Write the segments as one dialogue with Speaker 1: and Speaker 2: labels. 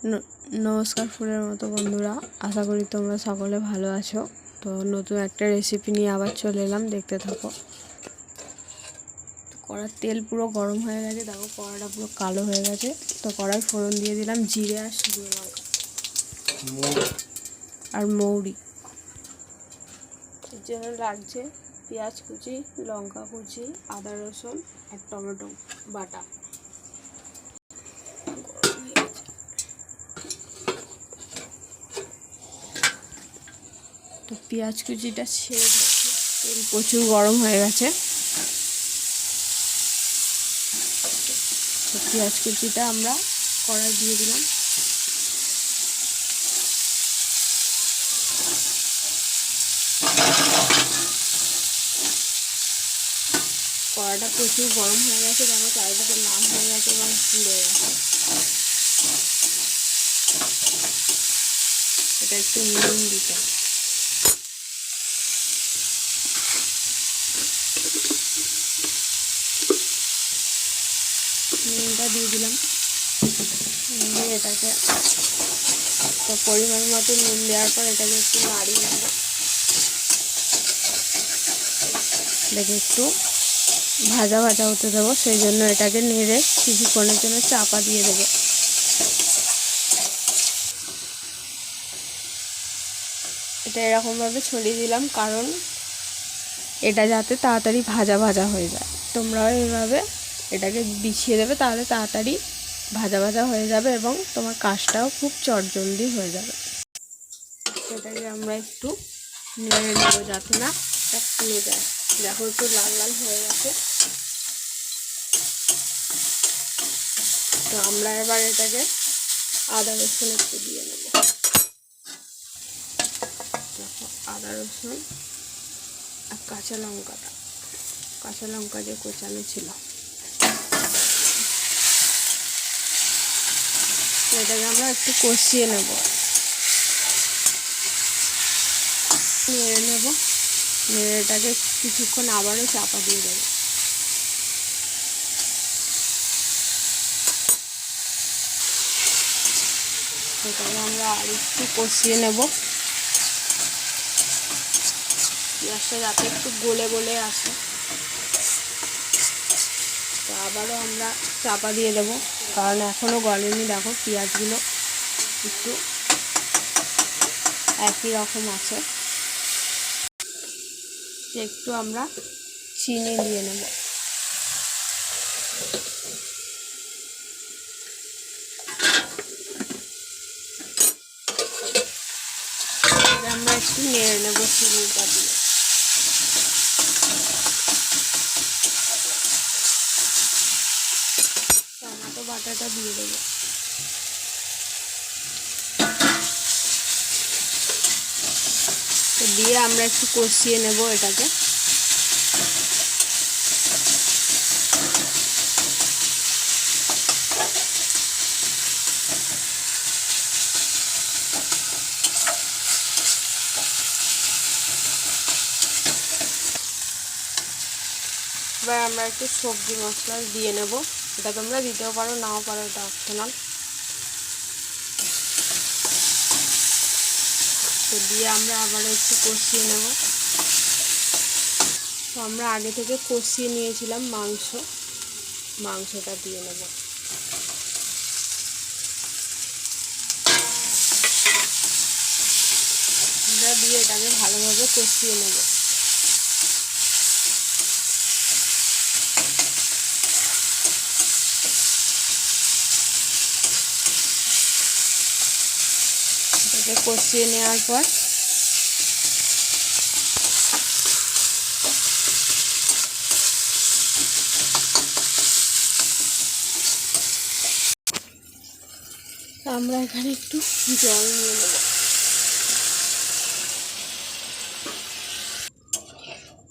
Speaker 1: নমস্কার ফুলের মতো বন্ধুরা, আশা করি তোমরা সকলে ভালো আছো। তো নতুন একটা রেসিপি নিয়ে আবার চলে এলাম, দেখতে থাকো। কড়ার তেল পুরো গরম হয়ে গেছে, দেখো কড়াটা পুরো কালো হয়ে গেছে। তো কড়াই ফোড়ন দিয়ে দিলাম জিরে আর শুকনো লঙ্কা আর মৌরি। এর জন্য লাগছে পেঁয়াজ কুচি, লঙ্কা কুচি, আদা রসুন আর টমেটো বাটা। তো পেঁয়াজ কুচিটা ছেড়ে দিচ্ছি, তেল প্রচুর গরম হয়ে গেছে। তো পেঁয়াজ কুচিটা আমরা কড়াই দিয়ে দিলাম। কড়াটা প্রচুর গরম হয়ে গেছে, দেখো চারিদিকে লাল হয়ে গেছে এবং পুড়ে গেছে। এটা একটু নুন দিতে, নুনটা দিয়ে দিলাম। দিয়ে এটাকে তো পরিমাণ মতো নুন দেওয়ার পর এটাকে একটু নাড়িয়ে নেব। এটাকে একটু ভাজা ভাজা হতে দেবো, সেই জন্য এটাকে নেড়ে কিছুক্ষণের জন্য চাপা দিয়ে দেবো। এটা এরকমভাবে ছড়িয়ে দিলাম, কারণ এটা যাতে তাড়াতাড়ি ভাজা ভাজা হয়ে যায়। তোমরাও এইভাবে এটাকে বিছিয়ে দেবে, তাহলে তাড়াতাড়ি ভাজা ভাজা হয়ে যাবে এবং তোমার কাজটাও খুব চটজলদি হয়ে যাবে। এটাকে আমরা একটু নেড়ে নেবো যাতে না এটা পুড়ে যায়। দেখো একটু লাল লাল হয়ে গেছে। তো আমরা এবার এটাকে আদা রসুন একটু দিয়ে নেব। দেখো আদা রসুন আর কাঁচা লঙ্কা যে কোচানো ছিল, এটাকে আমরা একটু কষিয়ে নেব, নেড়ে নেব। নেড়ে এটাকে কিছুক্ষণ আবারও চাপা দিয়ে দেবো। এটাকে আমরা আর একটু কষিয়ে নেব, পেঁয়াজটা যাতে একটু গলে গলে আসে। তো আবারও আমরা চাপা দিয়ে দেব, কারণ এখনও গলেনি। দেখো পেঁয়াজগুলো একটু একই রকম আছে। একটু আমরা চিনি দিয়ে নেব। আমরা একটু নেড়ে নেব চিনিটা দিয়ে। টমেটো বাটাটা দিয়ে দেবো। তো দিয়ে আমরা একটু কষিয়ে নেব এটাকে। এবার আমরা একটু সবজি মশলা দিয়ে নেব। এটা তোমরা দিতেও পারো, নাও পারো, এটা অপশনাল। তো দিয়ে আমরা আবার একটু কষিয়ে নেব। তো আমরা আগে থেকে কষিয়ে নিয়েছিলাম মাংসটা দিয়ে নেব। দিয়ে এটাকে ভালোভাবে কষিয়ে নেব। এটাকে কষিয়ে নেওয়ার পর আমরা এখানে একটু জল নিয়ে নেব।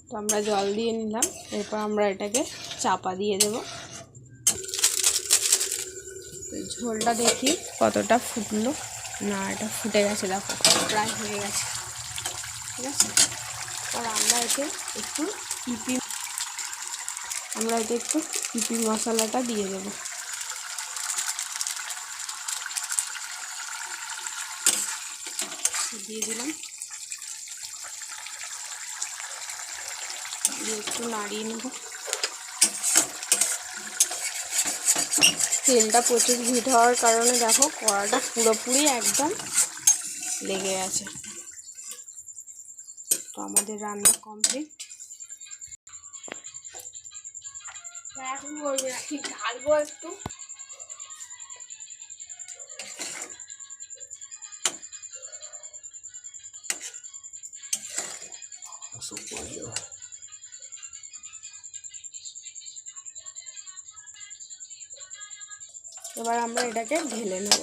Speaker 1: তো আমরা জল দিয়ে নিলাম, এরপর আমরা এটাকে চাপা দিয়ে দেব। তো ঝোলটা দেখি কতটা ফুটলো। না, এটা ফুটে গেছে, দেখো প্রায় হয়ে গেছে। ঠিক আছে, আর আমরা এতে একটু ইপি মশলাটা দিয়ে দেবো। দিয়ে দিলাম, দিয়ে একটু নাড়িয়ে নেব। তেলটা প্রচুর হিট হওয়ার কারণে দেখো কড়াটা পুরোপুরি একদম লেগে আছে। তো আমাদের রান্না কমপ্লিট। এখন বলবে ঠিক ঢালবো একটু। এবার আমরা এটাকে ঢেলে নেব।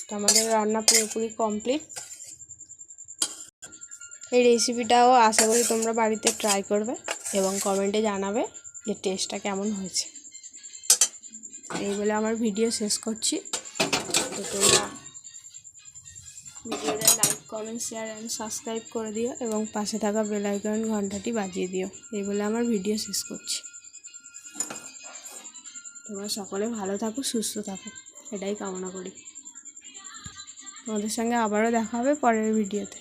Speaker 1: তো আমাদের রান্না পুরোপুরি কমপ্লিট। এই রেসিপিটাও আশা করি তোমরা বাড়িতে ট্রাই করবে এবং কমেন্টে জানাবে যে টেস্টটা কেমন হয়েছে। এই বলে আমার ভিডিও শেষ করছি। তো তোমরা ভিডিওটা like, comment, share and subscribe করে দিও এবং পাশে থাকা বেল আইকন ঘন্টাটি বাজিয়ে দিও। এই বলে আমার ভিডিও শেষ করছি। তোমরা সকলে ভালো থাকো, সুস্থ থাকো, এটাই কামনা করি। তোমাদের সঙ্গে আবারও দেখা হবে পরের ভিডিওতে।